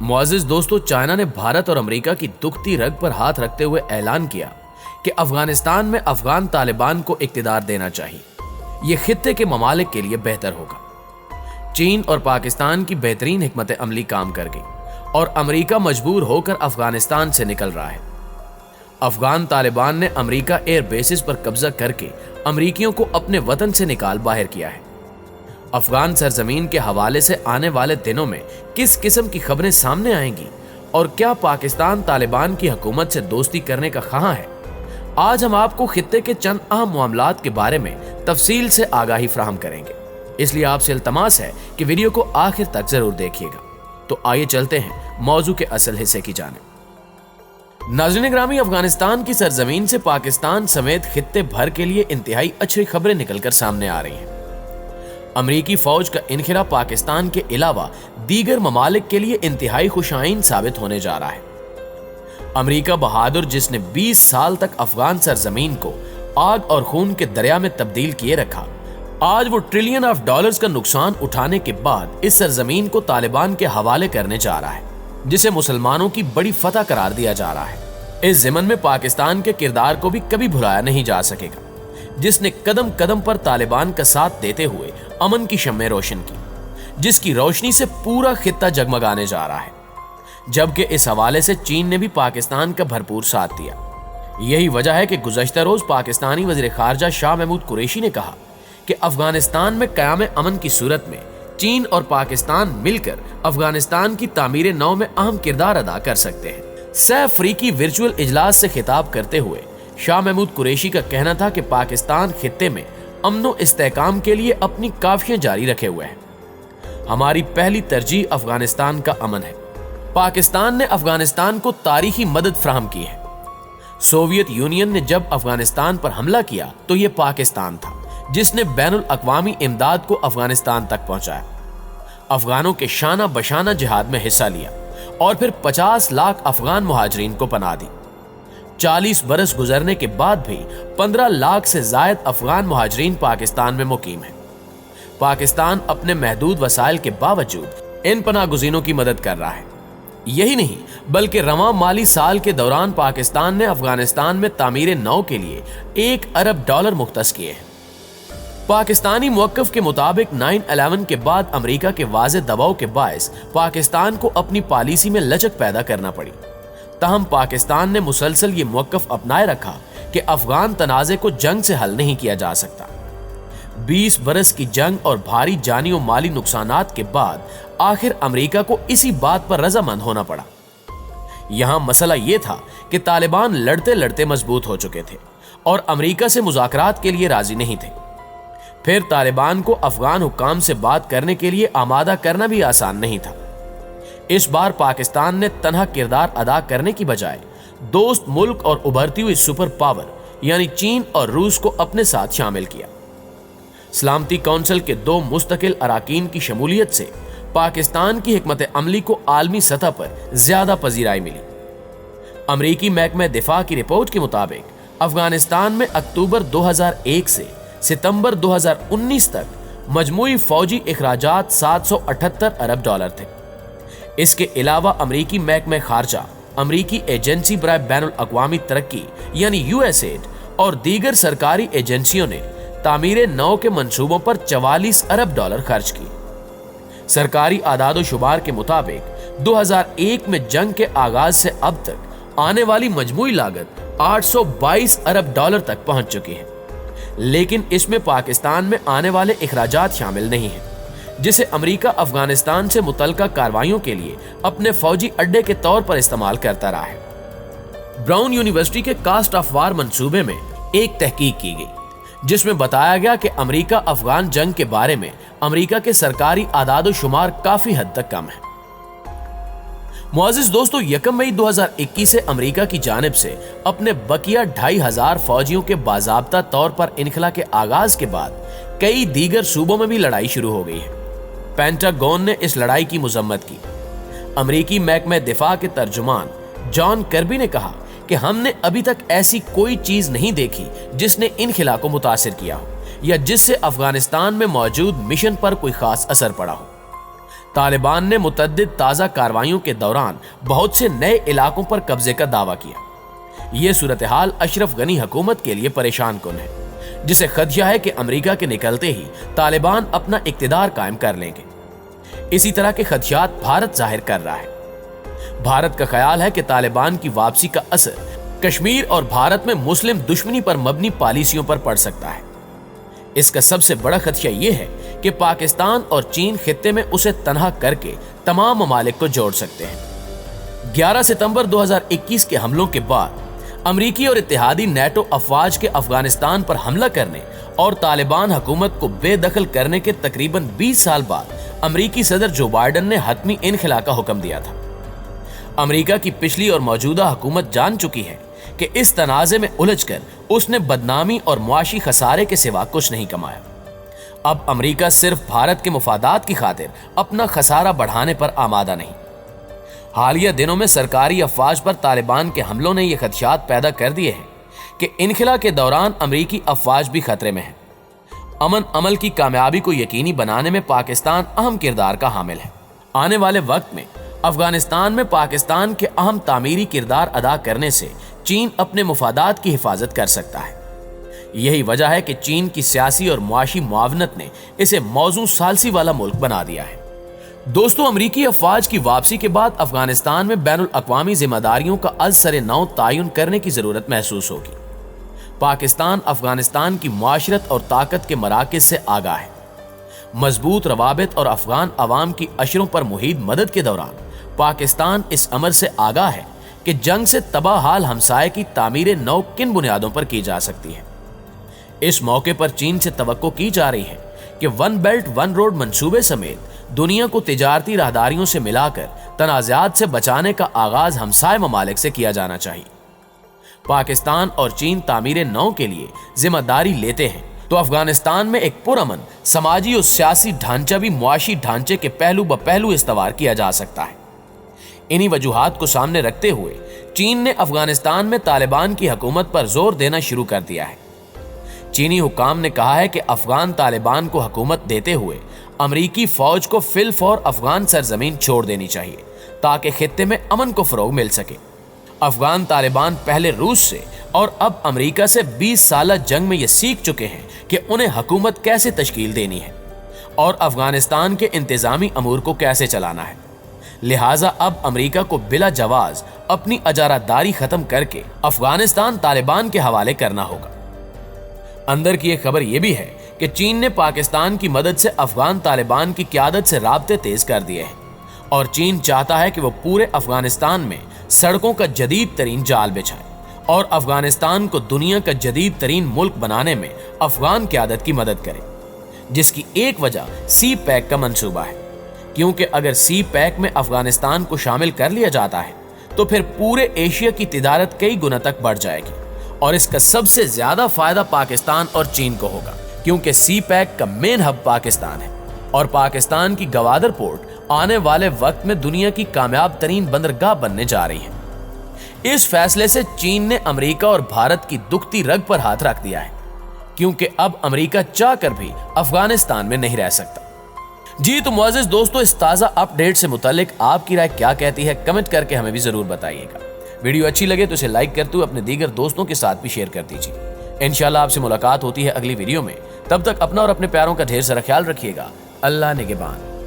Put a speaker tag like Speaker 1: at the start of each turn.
Speaker 1: मुअज़्ज़िज़ दोस्तों, चाइना ने भारत और अमेरिका की दुखती रग पर हाथ रखते हुए ऐलान किया कि अफगानिस्तान में अफगान तालिबान को इक़्तिदार देना चाहिए। यह खित्ते के ममालिक के लिए बेहतर होगा। चीन और पाकिस्तान की बेहतरीन हिकमत अमली काम कर गई और अमेरिका मजबूर होकर अफगानिस्तान से निकल रहा है। अफगान तालिबान ने अमेरिका एयर बेसिस पर कब्जा करके अमेरिकियों को अपने वतन से निकाल बाहर किया है। अफगान सरजमीन के हवाले से आने वाले दिनों में किस किस्म की खबरें सामने आएंगी और क्या पाकिस्तान तालिबान की हुकूमत से दोस्ती करने का ख़्वाह है, आज हम आपको खित्ते के चंद अहम मामलात के बारे में तफसील से आगाही फराहम करेंगे। इसलिए आपसे इल्तमास है कि वीडियो को आखिर तक जरूर देखिएगा। तो आइए चलते हैं मौजू के असल हिस्से की जानिब। नाज़रीन ग्रामी, अफगानिस्तान की सरजमीन से पाकिस्तान समेत खित्ते भर के लिए इंतहाई अच्छी खबरें निकलकर सामने आ रही हैं। अमरीकी फौज का इनखिला पाकिस्तान के अलावा दीगर ममालिक के लिए इंतहाई खुशाइन साबित होने जा रहा है। अमरीका बहादुर, जिसने 20 साल तक अफगान सरजमीन को आग और खून के दरिया में तब्दील किए रखा, आज वो ट्रिलियन ऑफ डॉलर्स का नुकसान उठाने के बाद इस सरजमीन को तालिबान के हवाले करने जा रहा है, जिसे मुसलमानों की बड़ी फतह करार दिया जा रहा है। इस ज़िमन में पाकिस्तान के किरदार को भी कभी भुलाया नहीं जा सकेगा, जिसने कदम कदम पर तालिबान का साथ देते हुए अमन की शम्में रोशन की, जिसकी रोशनी से पूरा खित्ता जगमगाने जा रहा है। जबकि इस हवाले से चीन ने भी पाकिस्तान का भरपूर साथ दिया। यही वजह है कि गुज़श्ता रोज पाकिस्तानी वज़ीर ख़ारजा शाह महमूद कुरैशी ने कहा कि अफगानिस्तान में क़याम अमन की सूरत में चीन और पाकिस्तान मिलकर अफगानिस्तान की तामीर नौ में अहम किरदार अदा कर सकते हैं। सह अफ्रीकी वर्चुअल इजलास से खिताब करते हुए शाह महमूद कुरैशी का कहना था कि पाकिस्तान खित्ते में अमन इस्तेहकाम के लिए अपनी काविशें जारी रखे हुए है। हमारी पहली तरजीह अफगानिस्तान का अमन है। पाकिस्तान ने अफगानिस्तान को तारीखी मदद फराहम की है। सोवियत यूनियन ने जब अफगानिस्तान पर हमला किया तो यह पाकिस्तान था जिसने बैनुल अक़वामी इमदाद को अफगानिस्तान तक पहुंचाया, अफगानों के शाना बशाना जिहाद में हिस्सा लिया और फिर 50 लाख अफगान मुहाजिरीन को पनाह दी। 40 बरस गुजरने के बाद भी 15 लाख से जायद अफगान मुहाजिरीन पाकिस्तान में मुकीम है। पाकिस्तान अपने महदूद वसाइल के बावजूद इन पनाहगुज़ीनों की मदद कर रहा है। यही नहीं बल्कि रवां माली साल के दौरान पाकिस्तान ने अफगानिस्तान में तामीर नौ के लिए $1 अरब मुख्तस किए हैं। पाकिस्तानी मुवक्किफ के मुताबिक 9/11 के बाद अमेरिका के वाज़े दबाव के बायस पाकिस्तान को अपनी पॉलिसी में लचक पैदा करना पड़ी। ताहम पाकिस्तान ने मुसलसल ये मौक़िफ़ अपनाए रखा कि अफगान तनाज़े को जंग से हल नहीं किया जा सकता। 20 बरस की जंग और भारी जानी और माली नुकसानात के बाद आखिर अमेरिका को इसी बात पर रजामंद होना पड़ा। यहां मसला यह था कि तालिबान लड़ते लड़ते मजबूत हो चुके थे और अमेरिका से मुज़ाकरात के लिए राजी नहीं थे। फिर तालिबान को अफगान हुक्काम से बात करने के लिए आमादा करना भी आसान नहीं था। इस बार पाकिस्तान ने तन्हा किरदार अदा करने की बजाय दोस्त मुल्क और उभरती हुई सुपर पावर यानी चीन और रूस को अपने साथ शामिल किया। सलामती काउंसिल के 2 मुस्तकिल अराकीन की शमूलियत से पाकिस्तान की हिकमत अमली को आलमी सतह पर ज्यादा पजीराई मिली। अमरीकी महकमा दिफा की रिपोर्ट के मुताबिक अफगानिस्तान में अक्टूबर 2001 से सितंबर 2019 तक मजमूई फौजी इखराजात $778 अरब थे। इसके अलावा अमरीकी महकमा खारजा, अमरीकी एजेंसी बराए बैनुल अक़वामी तरक्की यानी USAID और दीगर सरकारी एजेंसियों ने तामीर नौ के मंसूबों पर $44 अरब खर्च की। सरकारी आदाद शुमार के मुताबिक 2001 में जंग के आगाज से अब तक आने वाली मजमूई लागत $822 अरब तक पहुंच चुकी है, लेकिन इसमें पाकिस्तान में आने वाले इखराजात शामिल नहीं हैं, जिसे अमेरिका अफगानिस्तान से मुतल्लिका कार्रवाइयों के लिए अपने फौजी अड्डे के तौर पर इस्तेमाल करता रहा है। ब्राउन यूनिवर्सिटी के कास्ट ऑफ वार मंसूबे में एक तहकीक की गई जिसमें बताया गया कि अमेरिका अफगान जंग के बारे में अमेरिका के सरकारी आदाद शुमार काफी हद तक कम है। मुअज़्ज़िज़ दोस्तों, 1 मई 2021 से अमेरिका की जानिब से अपने बकिया 2500 फौजियों के बाज़ाब्ता तौर पर इनखला के आगाज के बाद कई दीगर सूबों में भी लड़ाई शुरू हो गई है। पेंटागन ने इस लड़ाई की मजम्मत की। अमरीकी महकमा दिफा के तर्जुमान जॉन कर्बी ने कहा कि हमने अभी तक ऐसी कोई चीज नहीं देखी जिसने इनखिला को मुतासिर किया हो या जिससे अफगानिस्तान में मौजूद मिशन पर कोई खास असर पड़ा हो। तालिबान ने मुतअद्दिद ताज़ा कार्रवाइयों के दौरान बहुत से नए इलाकों पर कब्जे का दावा किया। ये सूरत हाल अशरफ गनी हुकूमत के लिए परेशान कुन है, जिसे खदशा है कि अमेरिका के निकलते ही तालिबान अपना इक्तिदार कायम कर लेंगे। इसी तरह के खदशात भारत जाहिर कर रहा है। भारत का ख्याल है कि तालिबान की वापसी का असर कश्मीर और भारत में मुस्लिम दुश्मनी पर मबनी पॉलिसियों पर पड़ सकता है। इसका सबसे बड़ा खदशा यह है कि पाकिस्तान और चीन खित्ते में उसे तनहा करके तमाम ममालिक को जोड़ सकते हैं। 11 सितंबर 2021 के हमलों के बाद अमरीकी और इत्तेहादी नेटो अफवाज के अफगानिस्तान पर हमला करने और तालिबान हुकूमत को बेदखल करने के तकरीबन 20 साल बाद अमरीकी सदर जो बाइडन ने हतमी इनखला का हुक्म दिया था। अमरीका की पिछली और मौजूदा हुकूमत जान चुकी है कि इस तनाज़े में उलझकर उसने बदनामी और मुआशी खसारे के सिवा कुछ नहीं कमाया। अब अमरीका सिर्फ भारत के मुफादात की खातिर अपना खसारा बढ़ाने पर आमादा नहीं। हालिया दिनों में सरकारी अफवाज पर तालिबान के हमलों ने यह खदशात पैदा कर दिए हैं कि इनखला के दौरान अमरीकी अफवाज भी खतरे में है। अमन अमल की कामयाबी को यकीनी बनाने में पाकिस्तान अहम किरदार का हामिल है। आने वाले वक्त में अफगानिस्तान में पाकिस्तान के अहम तामीरी किरदार अदा करने से चीन अपने मुफादात की हिफाजत कर सकता है। यही वजह है कि चीन की सियासी और मुआशी मुआवनत ने इसे मौजू सालसी वाला मुल्क बना दिया है। दोस्तों, अमरीकी अफवाज की वापसी के बाद अफगानिस्तान में बैनुल अक़वामी जिम्मेदारियों का अज़-सरे नौ तायुन करने की जरूरत महसूस होगी। पाकिस्तान अफगानिस्तान की मुआशरत और ताकत के मराकज़ से आगाह है। मजबूत रवाबित और अफगान अवाम की अशरों पर मुहीद मदद के दौरान पाकिस्तान इस अमर से आगाह है कि जंग से तबाह हाल हमसाये की तामीर नौ किन बुनियादों पर की जा सकती है। इस मौके पर चीन से तवक्को की जा रही है कि वन बेल्ट वन रोड मंसूबे समेत दुनिया को तिजारती राहदारियों से मिलाकर तनाज़ात से बचाने का आगाज हमसाये ममालिक से किया जाना चाहिए। पाकिस्तान और चीन तामीर नौ के लिए जिम्मेदारी लेते हैं तो अफगानिस्तान में एक पुरअमन समाजी और सियासी ढांचा भी मुआशी ढांचे के पहलू ब पहलू इस्तवार किया जा सकता है। इन्हीं वजूहात को सामने रखते हुए चीन ने अफगानिस्तान में तालिबान की हुकूमत पर जोर देना शुरू कर दिया है। चीनी हुकाम ने कहा है कि अफगान तालिबान को हुकूमत देते हुए अमरीकी फौज को फिल फौर अफगान सरजमीन छोड़ देनी चाहिए ताकि खित्ते में अमन को फरोग मिल सके। अफगान तालिबान पहले रूस से और अब अमरीका से 20 साल जंग में ये सीख चुके हैं कि उन्हें हुकूमत कैसे तश्कील देनी है और अफगानिस्तान के इंतजामी अमूर को कैसे चलाना है। लिहाजा अब अमरीका को बिला जवाज अपनी अजारादारी खत्म करके अफगानिस्तान तालिबान के हवाले करना होगा। अंदर की एक खबर यह भी है कि चीन ने पाकिस्तान की मदद से अफगान तालिबान की क़यादत से राब्ते तेज कर दिए हैं और चीन चाहता है कि वो पूरे अफगानिस्तान में सड़कों का जदीद तरीन जाल बिछाए और अफगानिस्तान को दुनिया का जदीद तरीन मुल्क बनाने में अफगान क़यादत की मदद करे, जिसकी एक वजह सी पैक का मंसूबा है। क्योंकि अगर सी पैक में अफगानिस्तान को शामिल कर लिया जाता है तो फिर पूरे एशिया की तिजारत कई गुना तक बढ़ जाएगी और इसका सबसे ज्यादा फायदा पाकिस्तान और चीन को होगा, क्योंकि सी पैक का मेन हब पाकिस्तान है और पाकिस्तान की गवादर पोर्ट आने वाले वक्त में दुनिया की कामयाब तरीन बंदरगाह बनने जा रही है। इस फैसले से चीन ने अमेरिका और भारत की दुखती रग पर हाथ रख दिया है, क्योंकि अब अमेरिका चाहकर भी अफगानिस्तान में नहीं रह सकता। जी तो मुअज़्ज़िज़ दोस्तों, इस ताज़ा अपडेट से मुतालिक आपकी राय क्या कहती है, कमेंट करके हमें भी जरूर बताइएगा। वीडियो अच्छी लगे तो इसे लाइक करते हुए अपने दीगर दोस्तों के साथ भी शेयर कर दीजिए। इंशाल्लाह आपसे मुलाकात होती है अगली वीडियो में। तब तक अपना और अपने प्यारों का ढेर सारा ख्याल रखिएगा। अल्लाह निगहबान।